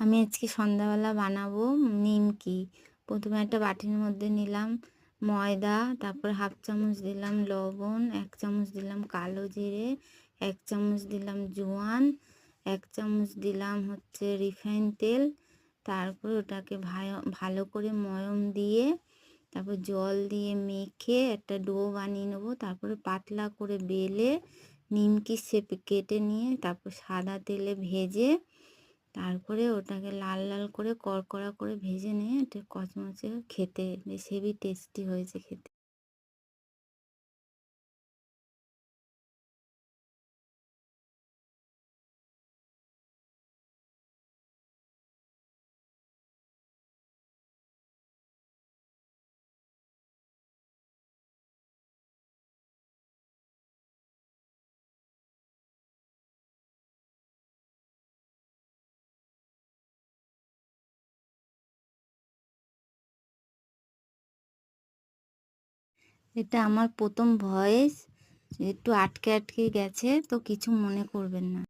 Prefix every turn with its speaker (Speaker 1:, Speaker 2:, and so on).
Speaker 1: আমি আজকে সন্ধ্যাবেলা বানাবো নিমকি। প্রথমে একটা বাটির মধ্যে নিলাম ময়দা, তারপর হাফ চামচ দিলাম লবণ, 1 চামচ দিলাম কালো জিরে, 1 চামচ দিলাম জোয়ান, 1 চামচ দিলাম হচ্ছে রিফাইন তেল। তারপর ওটাকে ভালো করে ময়ম দিয়ে তারপর জল দিয়ে মেখে একটা ডো বানিয়ে নেবো। তারপরে পাতলা করে বেলে নিমকি শেপে কেটে নিয়ে তারপর সাদা তেলে ভেজে তারপরে ওটাকে লাল লাল করে কড়কড়া করে ভেজে নিয়ে এটা কচমচে খেতে বেশ হেভি টেস্টি হয়েছে খেতে। এটা আমার প্রথম ভয়েস, একটু আটকে আটকে গেছে তো কিছু মনে করবেন না।